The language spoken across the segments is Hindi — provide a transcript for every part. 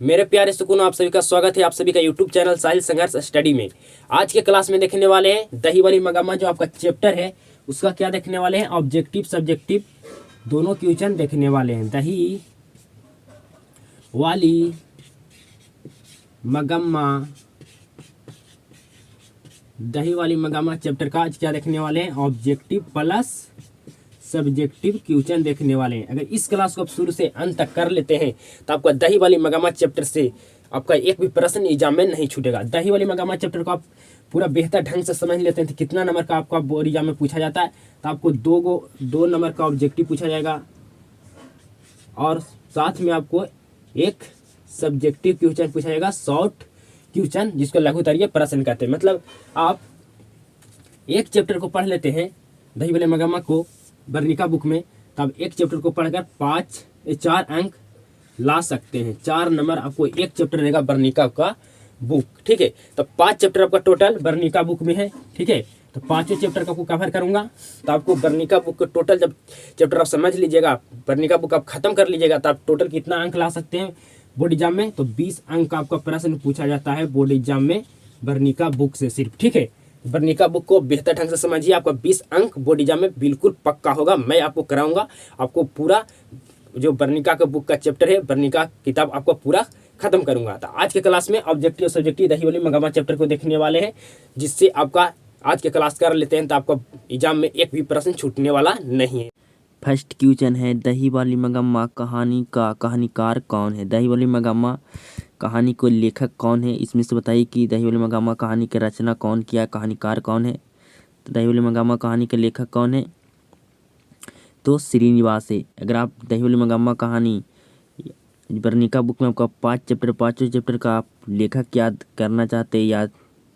मेरे प्यारे सुकूनों, आप सभी का स्वागत है आप सभी का यूट्यूब चैनल साहिल संघर्ष स्टडी में। आज के क्लास में देखने वाले हैं दही वाली मगम्मा, जो आपका चैप्टर है उसका क्या देखने वाले हैं, ऑब्जेक्टिव सब्जेक्टिव दोनों क्वेश्चन देखने वाले हैं। दही वाली मगम्मा, दही वाली मगम्मा चैप्टर का आज क्या देखने वाले हैं, ऑब्जेक्टिव प्लस सब्जेक्टिव क्वेश्चन देखने वाले हैं। अगर इस क्लास को आप शुरू से अंत तक कर लेते हैं तो आपका दही वाली मगम्मा चैप्टर से आपका एक भी प्रश्न एग्जाम में नहीं छूटेगा। दही वाली मगम्मा चैप्टर को आप पूरा बेहतर ढंग से समझ लेते हैं तो कितना नंबर का आपका बोर्ड एग्जाम में पूछा जाता है, तो आपको दो नंबर का ऑब्जेक्टिव पूछा जाएगा और साथ में आपको एक सब्जेक्टिव क्वेश्चन पूछा जाएगा, शॉर्ट क्वेश्चन, जिसको लघु उत्तरीय प्रश्न कहते हैं। मतलब आप एक चैप्टर को पढ़ लेते हैं दही वाली मगम्मा को वर्णिका बुक में, तब एक चैप्टर को पढ़कर 4 अंक ला सकते हैं। 4 नंबर आपको एक चैप्टर रहेगा वर्णिका का बुक, ठीक है। तो 5 चैप्टर आपका टोटल वर्णिका बुक में है, ठीक है। तो 5वें चैप्टर का आपको कवर करूंगा, तो आपको वर्णिका बुक का टोटल जब चैप्टर आप समझ लीजिएगा, वर्णिका बुक आप खत्म कर लीजिएगा, तो आप टोटल कितना अंक ला सकते हैं बोर्ड एग्जाम में, तो 20 अंक का आपका प्रश्न पूछा जाता है बोर्ड एग्जाम में वर्णिका बुक से सिर्फ, ठीक है। वर्णिका बुक को बेहतर ढंग से समझिए, आपका 20 अंक बोर्ड एग्जाम में बिल्कुल पक्का होगा। मैं आपको कराऊंगा, आपको पूरा जो वर्णिका का बुक का चैप्टर है, वर्णिका किताब आपको पूरा खत्म करूंगा। तो आज के क्लास में ऑब्जेक्टिव सब्जेक्टिव दही वाली मगम्मा चैप्टर को देखने वाले हैं, जिससे आपका आज के क्लास कर लेते हैं तो आपका एग्जाम में एक भी प्रश्न छूटने वाला नहीं है। फर्स्ट क्वेश्चन है, दही वाली मगम्मा कहानी का कहानीकार कौन है। दही वाली मगम्मा कहानी को लेखक कौन है, इसमें से बताइए कि दही वाली मगम्मा कहानी की रचना कौन किया, कहानीकार कौन है। तो दही वाली मगम्मा कहानी के लेखक कौन है, तो श्रीनिवास है। अगर आप दही वाली मगम्मा कहानी वर्णिका बुक में आपका 5 चैप्टर, 5वें चैप्टर का आप लेखक याद करना चाहते हैं, याद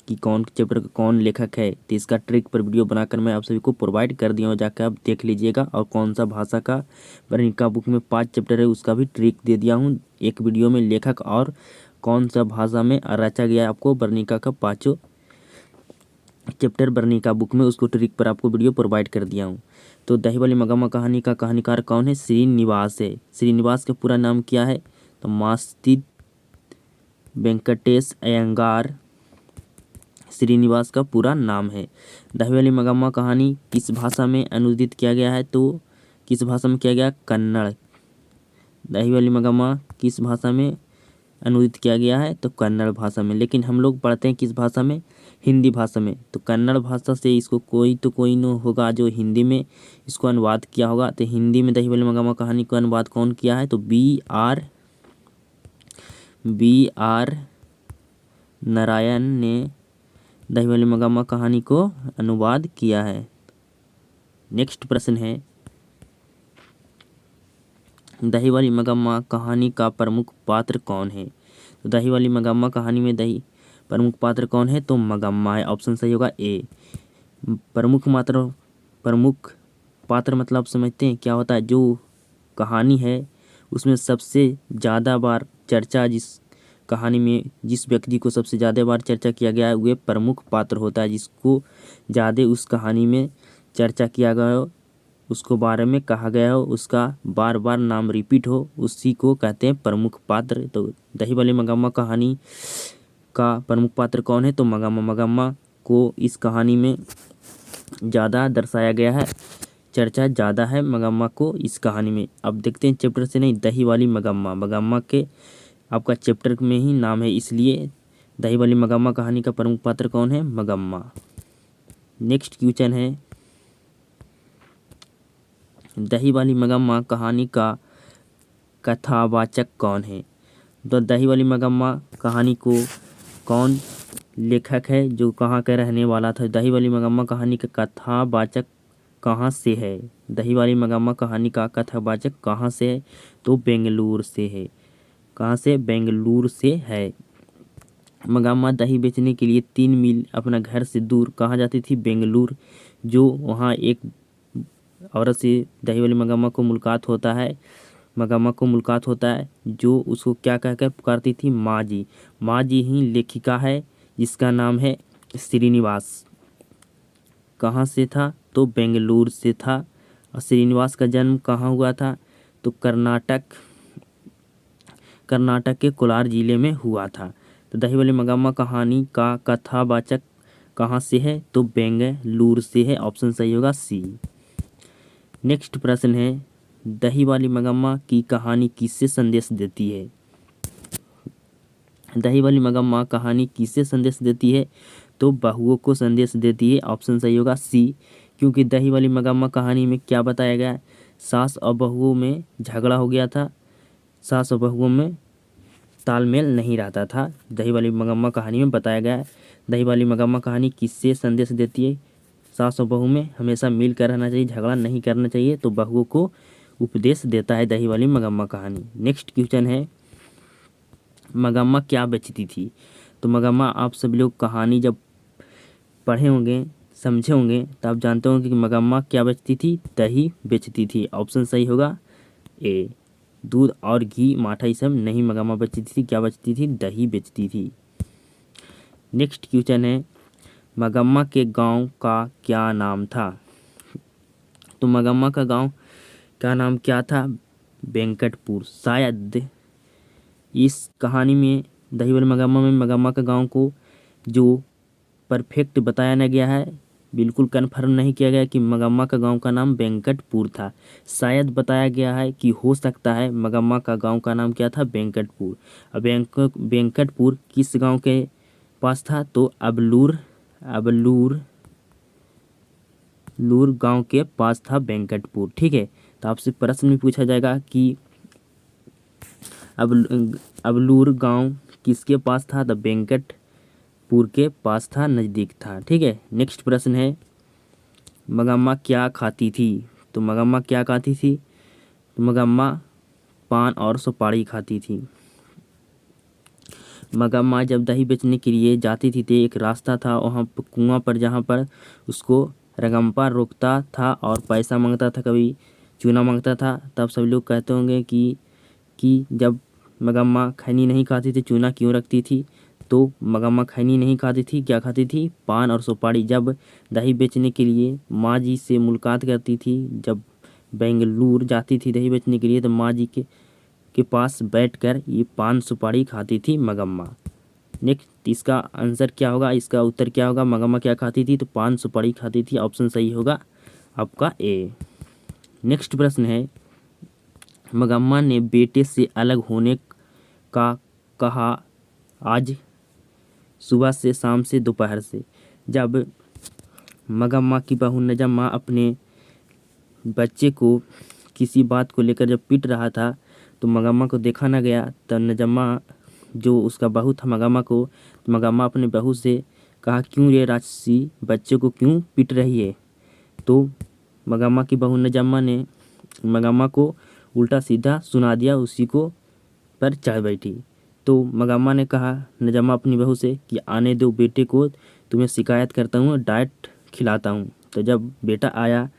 कि कौन चैप्टर का कौन लेखक है, तो इसका ट्रिक पर वीडियो बनाकर मैं आप सभी को प्रोवाइड कर दिया हूँ, जाकर आप देख लीजिएगा। और कौन सा भाषा का वर्णिका बुक में 5 चैप्टर है उसका भी ट्रिक दे दिया हूँ एक वीडियो में, लेखक और कौन सा भाषा में रचा गया है आपको वर्णिका का 5 चैप्टर वर्णिका बुक में, उसको ट्रिक पर आपको वीडियो प्रोवाइड कर दिया हूँ। तो दही वाली मगम्मा कहानी का कहानीकार कौन है, श्रीनिवास है। श्रीनिवास का पूरा नाम क्या है, तो मास्ती वेंकटेश अयंगार श्रीनिवास का पूरा नाम है। दही वाली मगम्मा कहानी किस भाषा में अनुदित किया गया है, तो किस भाषा में किया गया, कन्नड़। दही वाली मगम्मा किस भाषा में अनुदित किया गया है, तो कन्नड़ भाषा में। लेकिन हम लोग पढ़ते हैं किस भाषा में, हिंदी भाषा में। तो कन्नड़ भाषा से इसको कोई न होगा जो हिंदी में इसको अनुवाद किया होगा। तो हिंदी में दही वाली मगम्मा कहानी को अनुवाद कौन किया है, तो बी आर नारायण ने दही वाली मगम्मा कहानी को अनुवाद किया है। नेक्स्ट प्रश्न है, दही वाली मगम्मा कहानी का प्रमुख पात्र कौन है। तो दही वाली मगम्मा कहानी में प्रमुख पात्र कौन है, तो मगम्मा है। ऑप्शन सही होगा ए। प्रमुख पात्र मतलब समझते हैं क्या होता है, जो कहानी है उसमें सबसे ज़्यादा बार चर्चा, जिस कहानी में जिस व्यक्ति को सबसे ज़्यादा बार चर्चा किया गया है वह प्रमुख पात्र होता है। जिसको ज़्यादा उस कहानी में चर्चा किया गया हो, उसको बारे में कहा गया हो, उसका बार बार नाम रिपीट हो, उसी को कहते हैं प्रमुख पात्र। तो दही वाली मगम्मा कहानी का प्रमुख पात्र कौन है, तो मगम्मा को इस कहानी में ज़्यादा दर्शाया गया है, चर्चा ज़्यादा है मगम्मा को इस कहानी में। अब देखते हैं चैप्टर से नहीं, दही वाली मगम्मा के आपका चैप्टर में ही नाम है, इसलिए दही वाली मगम्मा कहानी का प्रमुख पात्र कौन है, मगम्मा। नेक्स्ट क्वेश्चन है, दही वाली मगम्मा कहानी का कथावाचक कौन है। तो दही वाली मगम्मा कहानी को कौन लेखक है, जो कहाँ का रहने वाला था। दही वाली मगम्मा कहानी का कथावाचक कहाँ से है, दही वाली मगम्मा कहानी का कथावाचक कहाँ से है, तो बेंगलुरु से है। कहाँ से, बेंगलुरु से है। मगम्मा दही बेचने के लिए 3 मील अपना घर से दूर कहाँ जाती थी, बेंगलुरु। जो वहाँ एक औरत से दही वाली मगम्मा को मुलाकात होता है, जो उसको क्या कहकर पुकारती थी, माँ जी। माँ जी ही लेखिका है, जिसका नाम है श्रीनिवास। कहाँ से था, तो बेंगलुरु से था। और श्रीनिवास का जन्म कहाँ हुआ था, तो कर्नाटक के कोलार जिले में हुआ था। तो दही वाली मगम्मा कहानी का कथावाचक कहाँ से है? तो बेंगलुरु से है। ऑप्शन सही होगा सी। नेक्स्ट प्रश्न है, दही वाली मगम्मा की कहानी किससे संदेश देती है? दही वाली मगम्मा कहानी किससे संदेश देती है? तो बहुओं को संदेश देती है। ऑप्शन सही होगा सी, क्योंकि दही वाली मगम्मा कहानी में क्या बताया गया है? सास और बहुओं में झगड़ा हो गया था, सास और बहुओं में तालमेल नहीं रहता था, दही वाली मगम्मा कहानी में बताया गया है। दही वाली मगम्मा कहानी किससे संदेश देती है? सास और बहू में हमेशा मिल कर रहना चाहिए, झगड़ा नहीं करना चाहिए, तो बहुओं को उपदेश देता है दही वाली मगम्मा कहानी। नेक्स्ट क्वेश्चन है, मगम्मा क्या बेचती थी? तो मगम्मा, आप सभी लोग कहानी जब पढ़े होंगे, समझे होंगे, तो आप जानते होंगे कि मगम्मा क्या बेचती थी? दही बेचती थी। ऑप्शन सही होगा ए। दूध और घी, माठा, ये सब नहीं मगम्मा बेचती थी। क्या बेचती थी? दही बेचती थी। नेक्स्ट क्वेश्चन है, मगम्मा के गांव का क्या नाम था? तो मगम्मा का गांव का नाम क्या था? वेंकटपुर। शायद इस कहानी में, दही वाली मगम्मा में, मगम्मा का गांव को जो परफेक्ट बताया न गया है, बिल्कुल कन्फर्म नहीं किया गया कि मगम्मा का गांव का नाम वेंकटपुर था। शायद बताया गया है कि हो सकता है मगम्मा का गांव का नाम क्या था? वेंकटपुर। अब वेंकटपुर किस गांव के पास था? तो अबलूर गांव के पास था वेंकटपुर। ठीक है, तो आपसे प्रश्न भी पूछा जाएगा कि अबलूर गांव किसके पास था? तो वेंकटपुर के पास था, नज़दीक था। ठीक है, नेक्स्ट प्रश्न है, मगम्मा क्या खाती थी? तो मगम्मा क्या खाती थी? तो मगम्मा पान और सुपारी खाती थी। मगम्मा जब दही बेचने के लिए जाती थी तो एक रास्ता था वहाँ पर, कुआं पर, जहाँ पर उसको रगम्पा रोकता था और पैसा मांगता था, कभी चूना मांगता था। तब सभी लोग कहते होंगे कि जब मगम्मा खैनी नहीं खाती थी, चूना क्यों रखती थी? तो मगम्मा खैनी नहीं खाती थी, क्या खाती थी? पान और सुपारी। जब दही बेचने के लिए माँ जी से मुलाकात करती थी, जब बेंगलुरु जाती थी दही बेचने के लिए, तो माँ जी के पास बैठकर ये पान सुपारी खाती थी मगम्मा। नेक्स्ट इसका आंसर क्या होगा? इसका उत्तर क्या होगा? मगम्मा क्या खाती थी? तो पान सुपारी खाती थी। ऑप्शन सही होगा आपका ए। नेक्स्ट प्रश्न है, मगम्मा ने बेटे से अलग होने का कहा आज सुबह से, शाम से, दोपहर से। जब मगम्मा की बहू नजम्मा अपने बच्चे को किसी बात को लेकर जब पीट रहा था, तो मगम्मा को देखा न गया, तब नजम्मा जो उसका बहू था मगम्मा को, तो मगम्मा अपने बहू से कहा, क्यों ये राक्षसी बच्चे को क्यों पीट रही है? तो मगम्मा की बहू नजम्मा ने मगम्मा को उल्टा सीधा सुना दिया, उसी को पर चढ़ बैठी। तो मगम्मा ने कहा, नजम्मा अपनी बहू से, कि आने दो बेटे को, तुम्हें शिकायत करता हूँ, डांट खिलाता हूँ। तो जब बेटा आया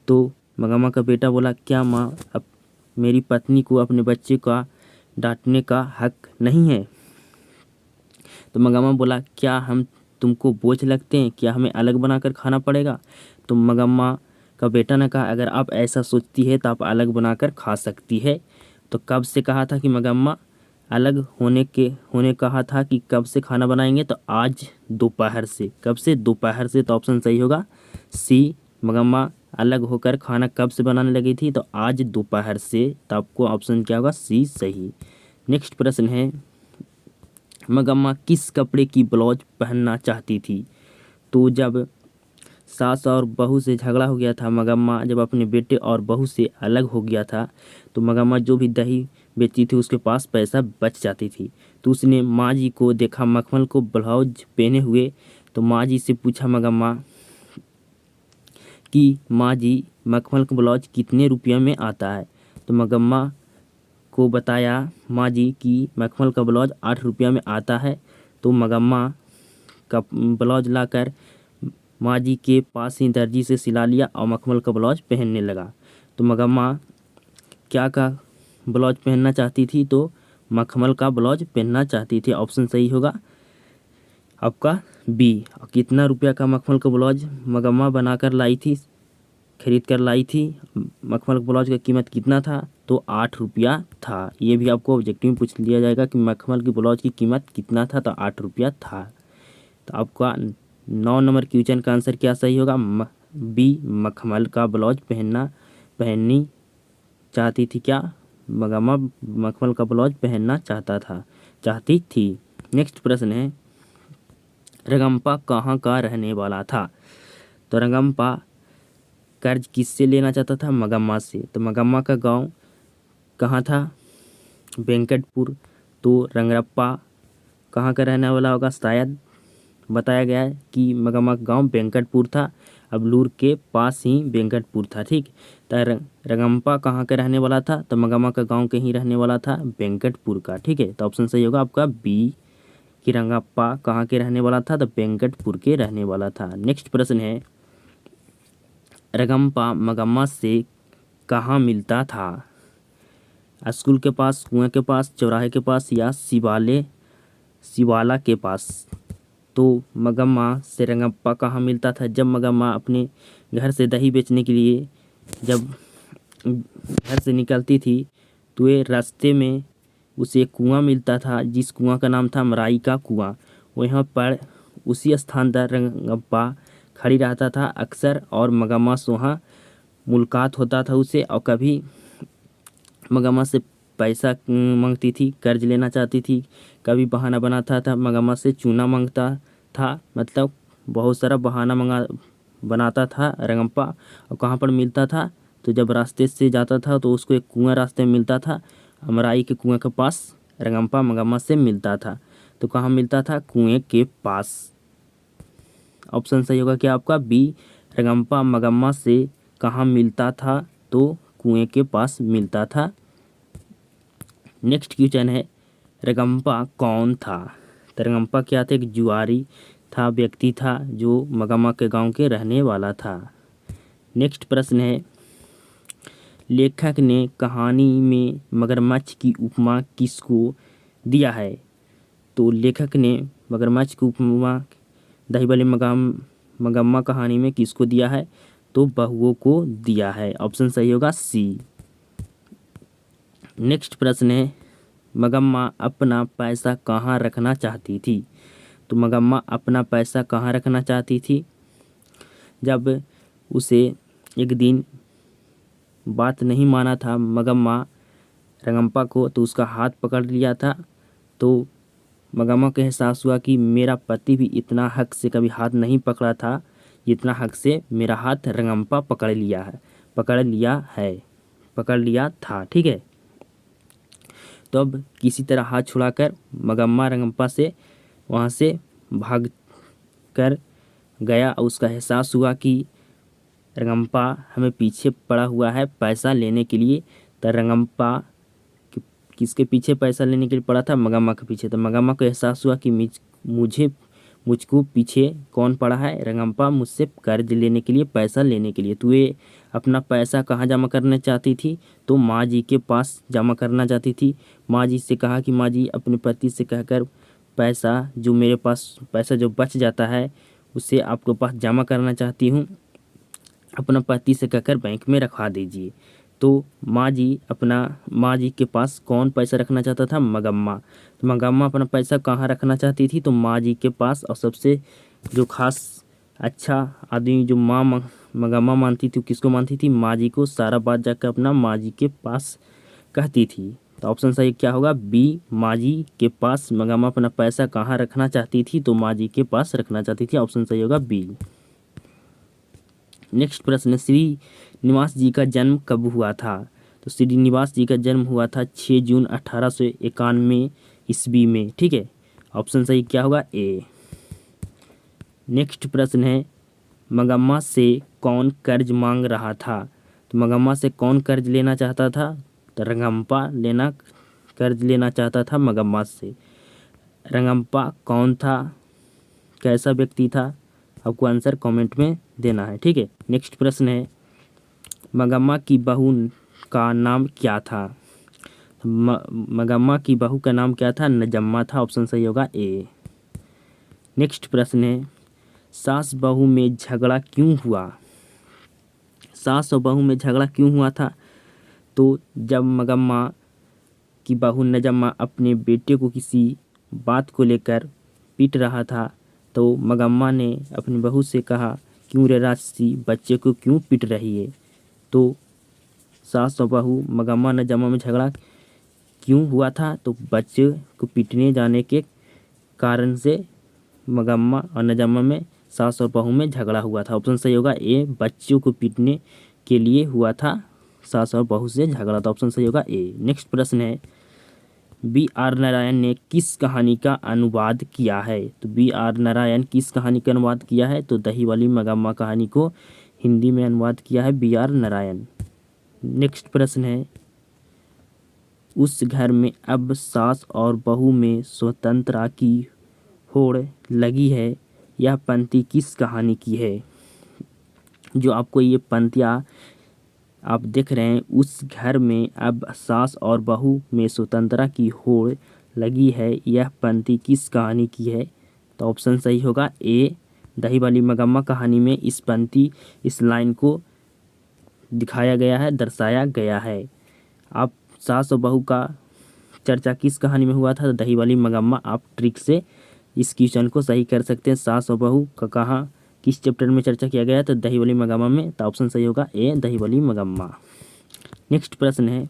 तो मगम्मा का बेटा बोला, क्या माँ, अब मेरी पत्नी को अपने बच्चे का डांटने का हक नहीं है? तो मगम्मा बोला, क्या हम तुमको बोझ लगते हैं? क्या हमें अलग बनाकर खाना पड़ेगा? तो मगम्मा का बेटा ने कहा, अगर आप ऐसा सोचती है तो आप अलग बनाकर खा सकती है। तो कब से कहा था कि मगम्मा अलग होने कहा था कि कब से खाना बनाएंगे? तो आज दोपहर से। कब से? दोपहर से। तो ऑप्शन सही होगा सी। मगम्मा अलग होकर खाना कब से बनाने लगी थी? तो आज दोपहर से। तो आपको ऑप्शन क्या होगा? सी सही। नेक्स्ट प्रश्न है, मगम्मा किस कपड़े की ब्लाउज पहनना चाहती थी? तो जब सास और बहू से झगड़ा हो गया था, मगम्मा जब अपने बेटे और बहू से अलग हो गया था, तो मगम्मा जो भी दही बेचती थी उसके पास पैसा बच जाती थी। तो उसने माँ जी को देखा मखमल को ब्लाउज पहने हुए, तो माँ जी से पूछा मगम्मा कि माँ जी, मखमल का ब्लाउज कितने रुपये में आता है? तो मगम्मा को बताया माँ जी कि मखमल का ब्लाउज 8 रुपया में आता है। तो मगम्मा का ब्लाउज लाकर माँ जी के पास ही दर्जी से सिला लिया और मखमल का ब्लाउज पहनने लगा। तो मगम्मा क्या का ब्लाउज पहनना चाहती थी? तो मखमल का ब्लाउज पहनना चाहती थी। ऑप्शन सही होगा आपका बी। कितना रुपया का मखमल का ब्लाउज मगम्मा बनाकर लाई थी, खरीद कर लाई थी? मखमल का ब्लाउज का कीमत कितना था? तो 8 रुपया था। ये भी आपको ऑब्जेक्टिव में पूछ लिया जाएगा कि मखमल की ब्लाउज की कीमत कितना था, तो 8 रुपया था। तो आपका 9 नंबर क्वेश्चन का आंसर क्या सही होगा? बी, मखमल का ब्लाउज पहननी चाहती थी। क्या? मगम्मा मखमल का ब्लाउज पहनना चाहती थी। नेक्स्ट प्रश्न है, रंगम्पा कहाँ का रहने वाला था? तो रंगम्पा कर्ज किससे लेना चाहता था? मगम्मा से। तो मगम्मा का गांव कहाँ था? वेंकटपुर। तो रंगरप्पा कहाँ का रहने वाला होगा? शायद बताया गया है कि मगम्मा का गांव वेंकटपुर था, अबलूर के पास ही वेंकटपुर था। ठीक, तो रंगम्पा कहाँ का रहने वाला था? तो मगम्मा का गांव कहीं रहने वाला था, वेंकटपुर का। ठीक है, तो ऑप्शन सही होगा आपका बी कि रंगप्पा कहाँ के रहने वाला था? तो वेंकटपुर के रहने वाला था। नेक्स्ट प्रश्न है, रंगम्पा मगम्मा से कहाँ मिलता था? स्कूल के पास, कुएं के पास, चौराहे के पास या शिवाला के पास? तो मगम्मा से रंगप्पा कहाँ मिलता था? जब मगम्मा अपने घर से दही बेचने के लिए जब घर से निकलती थी तो ये रास्ते में उसे एक कुआं मिलता था, जिस कुआं का नाम था मराई का कुआं। वहाँ पर उसी स्थान पर रंगप्पा खड़ी रहता था अक्सर, और मगम्मा से वहाँ मुलाकात होता था उसे, और कभी मगम्मा से पैसा मांगती थी, कर्ज लेना चाहती थी, कभी बहाना बनाता था, मगम्मा से चूना मांगता था। मतलब बहुत सारा बहाना बनाता था रंगप्पा। और कहाँ पर मिलता था? तो जब रास्ते से जाता था तो उसको एक कुआं रास्ते में मिलता था, अमराई के कुएं के पास रंगप्पा मगम्मा से मिलता था। तो कहाँ मिलता था? कुएं के पास। ऑप्शन सही होगा क्या आपका? बी, रंगप्पा मगम्मा से कहाँ मिलता था? तो कुएं के पास मिलता था। नेक्स्ट क्वेश्चन है, रंगप्पा कौन था? तो रंगप्पा क्या था? एक जुआरी था, व्यक्ति था जो मगम्मा के गांव के रहने वाला था। नेक्स्ट प्रश्न है, लेखक ने कहानी में मगरमच्छ की उपमा किसको दिया है? तो लेखक ने मगरमच्छ की उपमा दही वाली मगम्मा कहानी में किसको दिया है? तो बहुओं को दिया है। ऑप्शन सही होगा सी। नेक्स्ट प्रश्न है, मगम्मा अपना पैसा कहाँ रखना चाहती थी? तो मगम्मा अपना पैसा कहाँ रखना चाहती थी? जब उसे एक दिन बात नहीं माना था मगम्मा रंगम्पा को, तो उसका हाथ पकड़ लिया था। तो मगम्मा को एहसास हुआ कि मेरा पति भी इतना हक से कभी हाथ नहीं पकड़ा था, जितना हक से मेरा हाथ रंगम्पा पकड़ लिया था। ठीक है, तो अब किसी तरह हाथ छुड़ाकर मगम्मा रंगम्पा से वहाँ से भाग कर गया, और उसका एहसास हुआ कि रंगम्पा हमें पीछे पड़ा हुआ है पैसा लेने के लिए। तो रंगम्पा किसके पीछे पैसा लेने के लिए पड़ा था? मगम्मा के पीछे। तो मगम्मा को एहसास हुआ कि मुझको पीछे कौन पड़ा है? रंगम्पा मुझसे कर्ज लेने के लिए, पैसा लेने के लिए। तो ये अपना पैसा कहाँ जमा करना चाहती थी? तो माँ जी के पास जमा करना चाहती थी। माँ जी से कहा कि माँ जी, अपने पति से कहकर पैसा जो मेरे पास पैसा जो बच जाता है उसे आपके पास जमा करना चाहती हूँ, अपना पति से कहकर बैंक में रखवा दीजिए। तो माँ जी के पास कौन पैसा रखना चाहता था? मगम्मा। तो मगम्मा अपना पैसा कहाँ रखना चाहती थी? तो माँ जी के पास। और सबसे जो खास अच्छा आदमी जो मगम्मा मानती थी, किसको मानती थी? माँ जी को। सारा बात जाकर अपना माँ जी के पास कहती थी। तो ऑप्शन सही क्या होगा? बी, माँ जी के पास मगम्मा अपना पैसा कहाँ रखना चाहती थी? तो माँ जी के पास रखना चाहती थी। ऑप्शन सही होगा बी। नेक्स्ट प्रश्न, श्रीनिवास जी का जन्म कब हुआ था? तो श्रीनिवास जी का जन्म हुआ था 6 जून 1891 ईस्वी में। ठीक है, ऑप्शन सही क्या होगा? ए। नेक्स्ट प्रश्न है, मगम्मा से कौन कर्ज मांग रहा था? तो मगम्मा से कौन कर्ज लेना चाहता था? तो रंगम्पा कर्ज लेना चाहता था मगम्मा से। रंगम्पा कौन था? कैसा व्यक्ति था? आपको आंसर कमेंट में देना है। ठीक है, नेक्स्ट प्रश्न है, मगम्मा की बहू का नाम क्या था? मगम्मा की बहू का नाम क्या था? नजम्मा था। ऑप्शन सही होगा ए। नेक्स्ट प्रश्न है, सास बहू में झगड़ा क्यों हुआ? सास और बहू में झगड़ा क्यों हुआ था? तो जब मगम्मा की बहू नजम्मा अपने बेटे को किसी बात को लेकर पीट रहा था तो मगम्मा ने अपनी बहू से कहा, क्यों रे राक्षसी, बच्चे को क्यों पीट रही है। तो सास और बहू मगम्मा नजम्मा में झगड़ा क्यों हुआ था, तो बच्चे को पीटने जाने के कारण से मगम्मा और नजम्मा में, सास और बहू में झगड़ा हुआ था। ऑप्शन सही होगा ए, बच्चों को पीटने के लिए हुआ था सास और बहू से झगड़ा। तो ऑप्शन सही होगा ए। नेक्स्ट प्रश्न है, B.R. नारायण ने किस कहानी का अनुवाद किया है। तो B.R. नारायण किस कहानी का अनुवाद किया है, तो दही वाली मगम्मा कहानी को हिंदी में अनुवाद किया है B.R. नारायण। नेक्स्ट प्रश्न है, उस घर में अब सास और बहू में स्वतंत्रता की होड़ लगी है, यह पंक्ति किस कहानी की है। जो आपको ये पंक्तियाँ आप देख रहे हैं, उस घर में अब सास और बहू में स्वतंत्रता की होड़ लगी है, यह पंक्ति किस कहानी की है। तो ऑप्शन सही होगा ए, दही वाली मगम्मा कहानी में इस पंक्ति, इस लाइन को दिखाया गया है, दर्शाया गया है। आप सास और बहू का चर्चा किस कहानी में हुआ था, तो दही वाली मगम्मा। आप ट्रिक से इस क्वेश्चन को सही कर सकते हैं। सास और बहू का कहाँ किस चैप्टर में चर्चा किया गया है, तो दही वाली मगम्मा में। तो ऑप्शन सही होगा ए, दही वाली मगम्मा। नेक्स्ट प्रश्न है,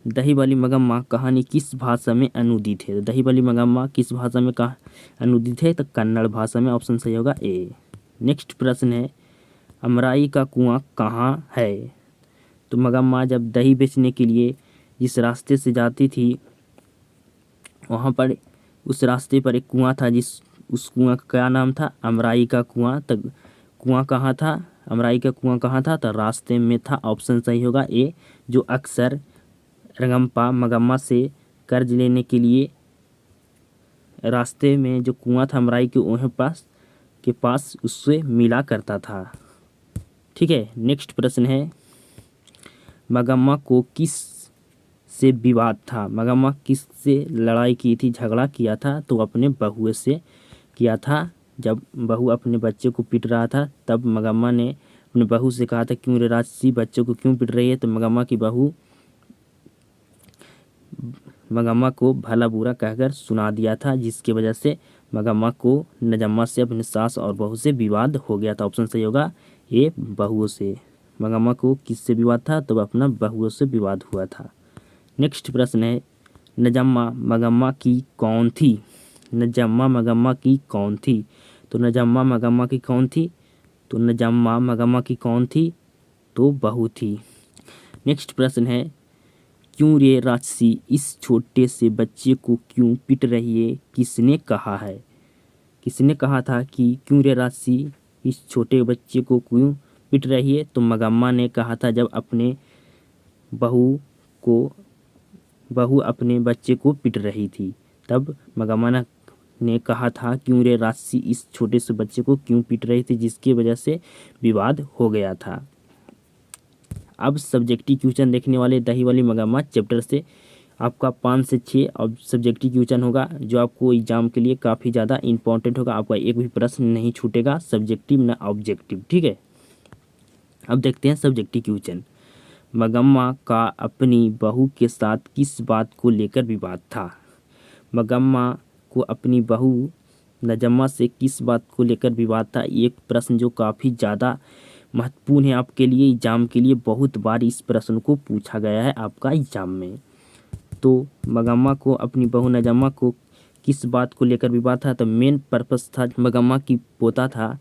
दही वाली मगम्मा कहानी किस भाषा में अनुदित है। तो दही वाली मगम्मा किस भाषा में अनुदित है, तो कन्नड़ भाषा में। ऑप्शन सही होगा ए। नेक्स्ट प्रश्न है, अमराई का कुआं कहाँ है। तो मगम्मा जब दही बेचने के लिए जिस रास्ते से जाती थी, वहाँ पर उस रास्ते पर एक कुआं था, उस कुआं का क्या नाम था, अमराई का कुआं। तो कुआं कहाँ था, अमराई का कुआं कहाँ था, तो रास्ते में था। ऑप्शन सही होगा ए। जो अक्सर रंगम्पा मगम्मा से कर्ज लेने के लिए रास्ते में जो कुआं था अमराई के पास उससे मिला करता था। ठीक है। नेक्स्ट प्रश्न है, मगम्मा को किस से विवाद था। मगम्मा किस से लड़ाई की थी, झगड़ा किया था, तो अपने बहू से किया था। जब बहू अपने बच्चे को पीट रहा था, तब मगम्मा ने अपने बहू से कहा था, क्यों रे राक्षसी, बच्चे को क्यों पीट रही है। तो मगम्मा की बहू मगम्मा को भला बुरा कहकर सुना दिया था, जिसकी वजह से मगम्मा को नजम्मा से, अपने सास और बहू से विवाद हो गया था। ऑप्शन सही होगा ए, बहुओं से। मगम्मा को किससे विवाद था, तो अपना बहुओं से विवाद हुआ था। नेक्स्ट प्रश्न है, नजम्मा मगम्मा की कौन थी। नजम्मा मगम्मा की कौन थी। तो नजम्मा मगम्मा की कौन थी, तो नजम्मा मगम्मा की कौन थी, तो बहू थी। नेक्स्ट प्रश्न है, क्यों रे राक्षसी, इस छोटे से बच्चे को क्यों पीट रही है, किसने कहा है। किसने कहा था कि क्यों रे राक्षसी, इस छोटे बच्चे को क्यों पीट रही है। तो मगम्मा ने कहा था, जब अपने बहू अपने बच्चे को पीट रही थी, तब मगम्मा ने कहा था, क्यों रे राक्षसी, इस छोटे से बच्चे को क्यों पीट रही थी, जिसकी वजह से विवाद हो गया था। अब सब्जेक्टिव क्वेश्चन देखने वाले दही वाली मगम्मा चैप्टर से आपका 5 से 6 अब सब्जेक्टिव क्वेश्चन होगा, जो आपको एग्जाम के लिए काफ़ी ज़्यादा इंपॉर्टेंट होगा। आपका एक भी प्रश्न नहीं छूटेगा, सब्जेक्टिव ना ऑब्जेक्टिव। ठीक है। अब देखते हैं सब्जेक्टिव क्वेश्चन। मगम्मा का अपनी बहू के साथ किस बात को लेकर विवाद था। मगम्मा को अपनी बहू नजम्मा से किस बात को लेकर विवाद था। एक प्रश्न जो काफ़ी ज़्यादा महत्वपूर्ण है आपके लिए, एग्जाम के लिए बहुत बार इस प्रश्न को पूछा गया है आपका एग्जाम में। तो मगम्मा को अपनी बहू नजम्मा को किस बात को लेकर विवाद था, तो मेन पर्पस था, मगम्मा की पोता था,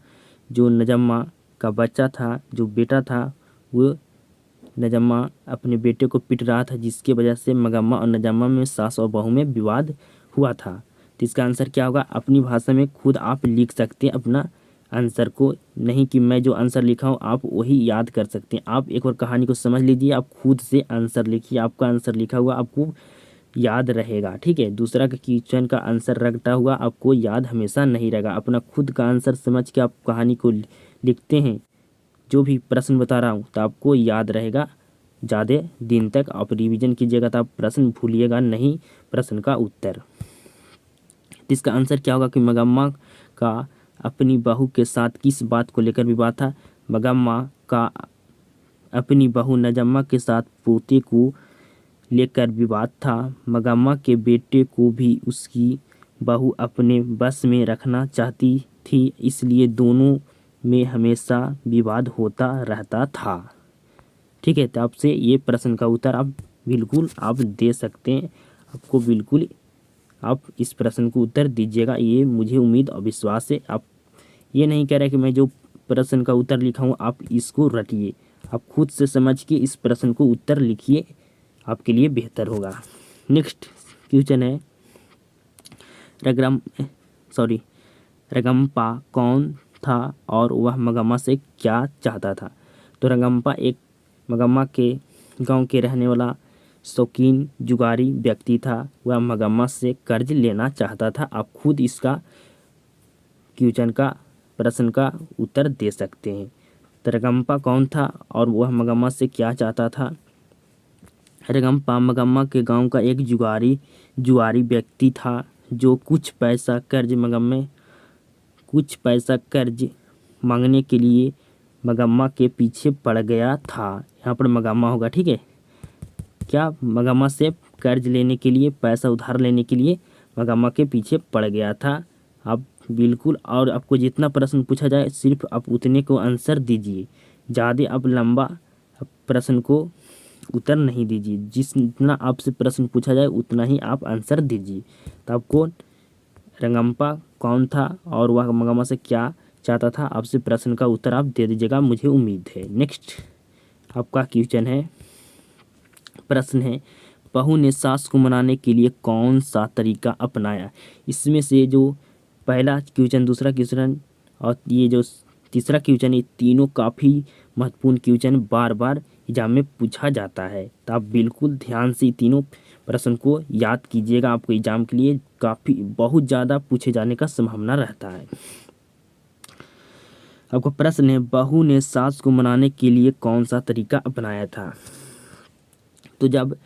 जो नजम्मा का बच्चा था, जो बेटा था, वो नजम्मा अपने बेटे को पीट रहा था, जिसकी वजह से मगम्मा और नजम्मा में, सास और बहू में विवाद हुआ था। तो इसका आंसर क्या होगा, अपनी भाषा में खुद आप लिख सकते हैं अपना आंसर को, नहीं कि मैं जो आंसर लिखा हूँ आप वही याद कर सकते हैं। आप एक बार कहानी को समझ लीजिए, आप खुद से आंसर लिखिए, आपका आंसर लिखा हुआ आपको याद रहेगा। ठीक है। दूसरा का क्वेश्चन का आंसर रखता हुआ आपको याद हमेशा नहीं रहेगा। अपना खुद का आंसर समझ के आप कहानी को लिखते हैं, जो भी प्रश्न बता रहा हूँ, तो आपको याद रहेगा ज़्यादा दिन तक। आप रिवीजन कीजिएगा तो आप प्रश्न भूलिएगा नहीं, प्रश्न का उत्तर। इसका आंसर क्या होगा कि मगम्मा का अपनी बहू के साथ किस बात को लेकर विवाद था। मगम्मा का अपनी बहू नजम्मा के साथ पोते को लेकर विवाद था। मंगम्मा के बेटे को भी उसकी बहू अपने बस में रखना चाहती थी, इसलिए दोनों में हमेशा विवाद होता रहता था। ठीक है, तो आपसे ये प्रश्न का उत्तर आप बिल्कुल आप दे सकते हैं। आपको बिल्कुल आप इस प्रश्न को उत्तर दीजिएगा, ये मुझे उम्मीद और विश्वास है। आप ये नहीं कह रहे कि मैं जो प्रश्न का उत्तर लिखा हूँ आप इसको रटिए, आप खुद से समझ के इस प्रश्न को उत्तर लिखिए, आपके लिए बेहतर होगा। नेक्स्ट क्वेश्चन है, रंगम्पा कौन था और वह मंगम्मा से क्या चाहता था? तो रंगम्पा एक मंगम्मा के गांव के रहने वाला शौकीन जुगारी व्यक्ति था। वह मंगम्मा से कर्ज लेना चाहता था। आप खुद इसका क्वेश्चन का प्रश्न का उत्तर दे सकते हैं। तो रंगम्पा कौन था और वह मंगम्मा से क्या चाहता था? रंगम्पा मंगम्मा के गांव का एक जुआरी व्यक्ति था जो कुछ पैसा कर्ज मांगने के लिए मंगम्मा के पीछे पड़ गया था। यहाँ पर मंगम्मा होगा, ठीक है। क्या मंगम्मा से कर्ज लेने के लिए, पैसा उधार लेने के लिए मंगम्मा के पीछे पड़ गया था। आप बिल्कुल, और आपको जितना प्रश्न पूछा जाए सिर्फ आप उतने को आंसर दीजिए, ज़्यादा आप लंबा प्रश्न को उत्तर नहीं दीजिए। जितना आपसे प्रश्न पूछा जाए उतना ही आप आंसर दीजिए। तो आपको रंगम्पा कौन था और वह मंगम्मा से क्या चाहता था, आपसे प्रश्न का उत्तर आप दे दीजिएगा, मुझे उम्मीद है। नेक्स्ट आपका क्वेश्चन है, प्रश्न है, बहू ने सास को मनाने के लिए कौन सा तरीका अपनाया? इसमें से जो पहला क्वेश्चन, दूसरा क्वेश्चन और ये जो तीसरा क्वेश्चन, ये तीनों काफ़ी महत्वपूर्ण क्वेश्चन बार बार एग्जाम में पूछा जाता है। तो आप बिल्कुल ध्यान से तीनों प्रश्न को याद कीजिएगा, आपको एग्जाम के लिए बहुत ज़्यादा पूछे जाने का संभावना रहता है। आपका प्रश्न है, बहू ने सास को मनाने के लिए कौन सा तरीका अपनाया था? तो जब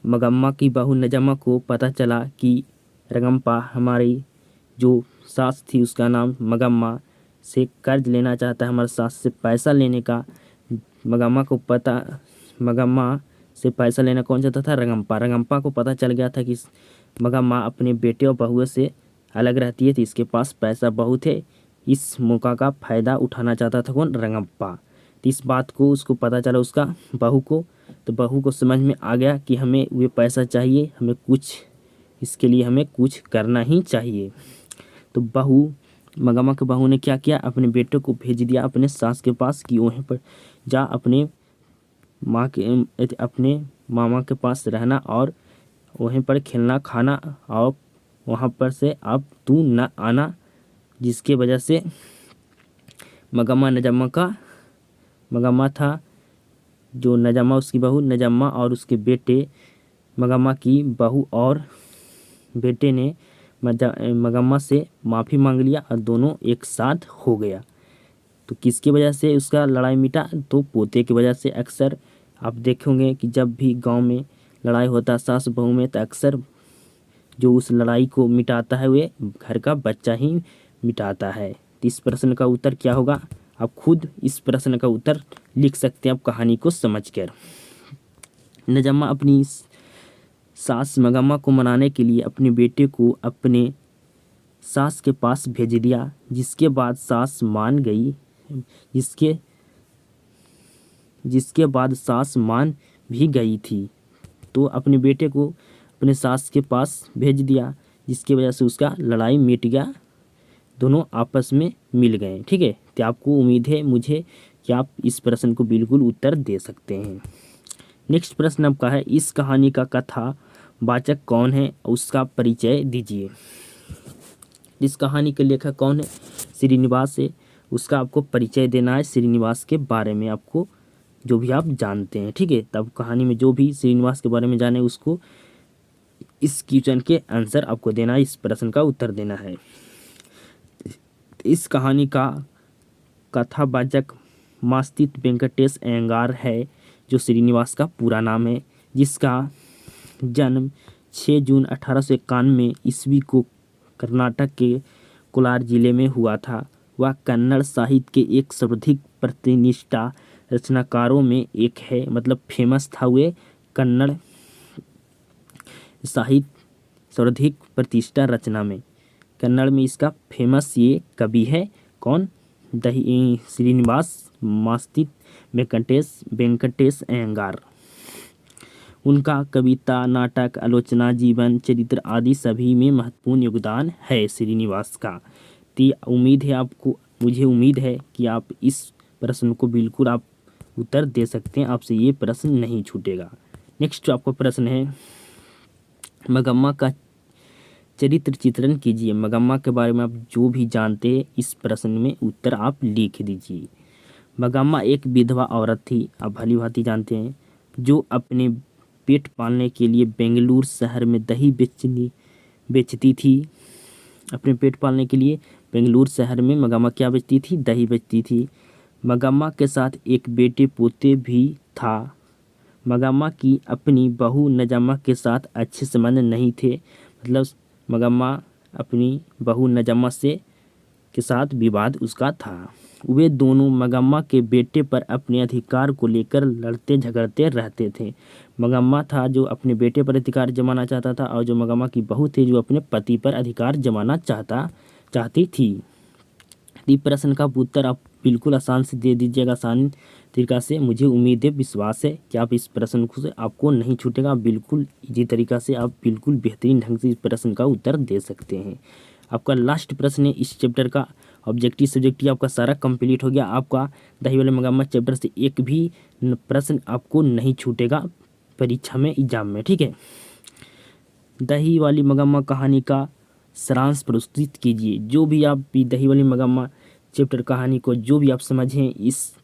मंगम्मा की बहू नजम्मा को पता चला कि रंगम्पा हमारी जो सास थी उसका नाम मंगम्मा से कर्ज लेना चाहता है, हमारे सास से पैसा लेने का, मंगम्मा से पैसा लेना कौन चाहता था? रंगम्पा को पता चल गया था कि मंगम्मा अपने बेटे और बहुओं से अलग रहती है, तो इसके पास पैसा बहुत है। इस मौका का फ़ायदा उठाना चाहता था कौन? रंगम्पा। तो इस बात को उसको पता चला उसका बहू को, तो बहू को समझ में आ गया कि हमें ये पैसा चाहिए, हमें कुछ इसके लिए हमें कुछ करना ही चाहिए। तो मंगम्मा के बहू ने क्या किया, अपने बेटे को भेज दिया अपने सास के पास कि वहीं पर जा अपने मामा के पास रहना और वहीं पर खेलना खाना, और वहाँ पर से अब तू न आना। जिसके वजह से मंगम्मा था जो नजम्मा उसकी बहू, नजम्मा और उसके बेटे, मंगम्मा की बहू और बेटे ने मंगम्मा से माफ़ी मांग लिया और दोनों एक साथ हो गया। तो किसकी वजह से उसका लड़ाई मिटा? तो पोते की वजह से। अक्सर आप देखेंगे कि जब भी गांव में लड़ाई होता है सास बहू में, तो अक्सर जो उस लड़ाई को मिटाता है वे घर का बच्चा ही मिटाता है। तो इस प्रश्न का उत्तर क्या होगा? आप खुद इस प्रश्न का उत्तर लिख सकते हैं आप कहानी को समझकर। नजम्मा अपनी सास मंगम्मा को मनाने के लिए अपने बेटे को अपने सास के पास भेज दिया, जिसके बाद सास मान गई, जिसके बाद सास मान भी गई थी। तो अपने बेटे को अपने सास के पास भेज दिया, जिसकी वजह से उसका लड़ाई मिट गया, दोनों आपस में मिल गए। ठीक है, तो आपको उम्मीद है मुझे कि आप इस प्रश्न को बिल्कुल उत्तर दे सकते हैं। नेक्स्ट प्रश्न आपका है, इस कहानी का कथावाचक कौन है, उसका परिचय दीजिए। इस कहानी के लेखक कौन है? श्रीनिवास है। उसका आपको परिचय देना है, श्रीनिवास के बारे में आपको जो भी आप जानते हैं। ठीक है, तब कहानी में जो भी श्रीनिवास के बारे में जाने उसको इस क्वेश्चन के आंसर आपको देना है, इस प्रश्न का उत्तर देना है। इस कहानी का कथावाचक मास्तित वेंकटेश अयंगार है, जो श्रीनिवास का पूरा नाम है, जिसका जन्म 6 जून 1891 ईस्वी को कर्नाटक के कोलार जिले में हुआ था। वह कन्नड़ साहित्य के एक सर्वाधिक प्रतिष्ठित रचनाकारों में एक है, मतलब फेमस था वे कन्नड़ साहित्य सर्वाधिक प्रतिष्ठा रचना में। कन्नड़ में इसका फेमस ये कवि है कौन? दही श्रीनिवास मास्ति वेंकटेश अयंगार। उनका कविता, नाटक, आलोचना, जीवन चरित्र आदि सभी में महत्वपूर्ण योगदान है श्रीनिवास का। तो मुझे उम्मीद है कि आप इस प्रश्न को बिल्कुल आप उत्तर दे सकते हैं, आपसे ये प्रश्न नहीं छूटेगा। नेक्स्ट जो आपका प्रश्न है, मगम्मा का चरित्र चित्रण कीजिए। मगम्मा के बारे में आप जो भी जानते हैं इस प्रश्न में उत्तर आप लिख दीजिए। मगम्मा एक विधवा औरत थी, आप भली भांति जानते हैं, जो अपने पेट पालने के लिए बेंगलुरु शहर में दही बेचती थी। अपने पेट पालने के लिए बेंगलुरु शहर में मगम्मा क्या बेचती थी? दही बेचती थी। मगम्मा के साथ एक बेटे पोते भी था। मगम्मा की अपनी बहू नजम्मा के साथ अच्छे संबंध नहीं थे, मतलब मगम्मा अपनी बहू नजम्मा के साथ विवाद उसका था। वे दोनों मगम्मा के बेटे पर अपने अधिकार को लेकर लड़ते झगड़ते रहते थे। मगम्मा था जो अपने बेटे पर अधिकार जमाना चाहता था, और जो मगम्मा की बहू थी जो अपने पति पर अधिकार जमाना चाहती थी। इस प्रश्न का उत्तर आप बिल्कुल आसान से दे दीजिएगा, आसान तरीका से। मुझे उम्मीद है, विश्वास है कि आप इस प्रश्न को से आपको नहीं छूटेगा। बिल्कुल इसी तरीका से आप बिल्कुल बेहतरीन ढंग से इस प्रश्न का उत्तर दे सकते हैं। आपका लास्ट प्रश्न है इस चैप्टर का, ऑब्जेक्टिव सब्जेक्टिव आपका सारा कंप्लीट हो गया। आपका दही वाली मगम्मा चैप्टर से एक भी प्रश्न आपको नहीं छूटेगा परीक्षा में, एग्जाम में, ठीक है। दही वाली मगम्मा कहानी का सारांश प्रस्तुत कीजिए। जो भी आप दही वाली मगम्मा चैप्टर कहानी को जो भी आप समझें, इस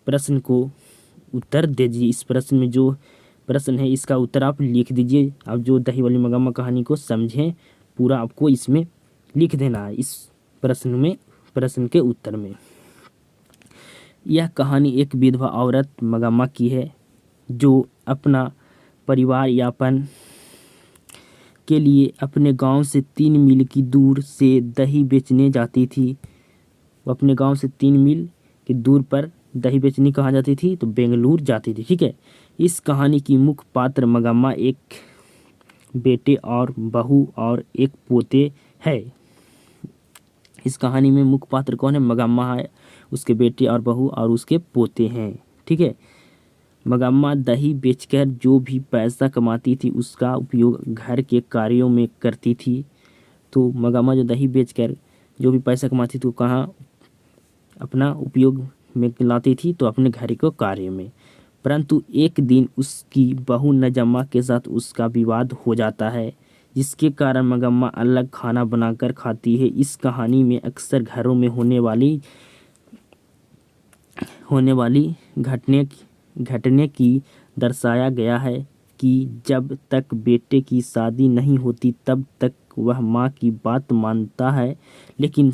प्रश्न को उत्तर दीजिए। इस प्रश्न में जो प्रश्न है इसका उत्तर आप लिख दीजिए। आप जो दही वाली मगम्मा कहानी को समझें पूरा आपको इसमें लिख देना है, इस प्रश्न के उत्तर में। यह कहानी एक विधवा औरत मगम्मा की है, जो अपना परिवार यापन के लिए अपने गांव से 3 मील की दूर से दही बेचने जाती थी। वो अपने गांव से 3 मील की दूर पर दही बेचने कहाँ जाती थी? तो बेंगलुरु जाती थी, ठीक है। इस कहानी की मुख्य पात्र मगम्मा, एक बेटे और बहू और एक पोते है। इस कहानी में मुख्य पात्र कौन है? मगम्मा है, उसके बेटे और बहू और उसके पोते हैं, ठीक है। मगम्मा दही बेचकर जो भी पैसा कमाती थी उसका उपयोग घर के कार्यों में करती थी। तो मगम्मा जो दही बेचकर जो भी पैसा कमाती थी वो कहाँ अपना उपयोग में लाती थी? तो अपने घर के कार्य में। परंतु एक दिन उसकी बहू नजम्मा के साथ उसका विवाद हो जाता है, जिसके कारण मगम्मा अलग खाना बनाकर खाती है। इस कहानी में अक्सर घरों में होने वाली घटने की दर्शाया गया है कि जब तक बेटे की शादी नहीं होती तब तक वह माँ की बात मानता है, लेकिन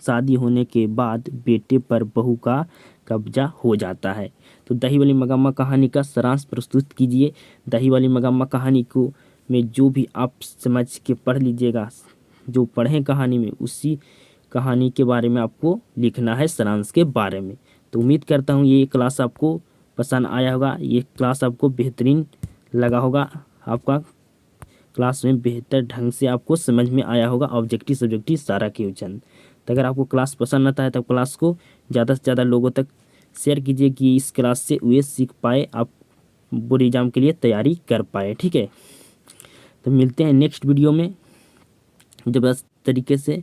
शादी होने के बाद बेटे पर बहू का कब्जा हो जाता है। तो दही वाली मगम्मा कहानी का सारांश प्रस्तुत कीजिए। दही वाली मगम्मा कहानी को में जो भी आप समझ के पढ़ लीजिएगा, जो पढ़ें कहानी में उसी कहानी के बारे में आपको लिखना है, सारांश के बारे में। तो उम्मीद करता हूँ ये क्लास आपको पसंद आया होगा, ये क्लास आपको बेहतरीन लगा होगा, आपका क्लास में बेहतर ढंग से आपको समझ में आया होगा ऑब्जेक्टिव सब्जेक्टिव सारा क्वेश्चन। तो अगर आपको क्लास पसंद आता है तो क्लास को ज़्यादा से ज़्यादा लोगों तक शेयर कीजिए कि इस क्लास से वे सीख पाए, आप बोर्ड एग्जाम के लिए तैयारी कर पाए, ठीक है। तो मिलते हैं नेक्स्ट वीडियो में जबरदस्त तरीके से।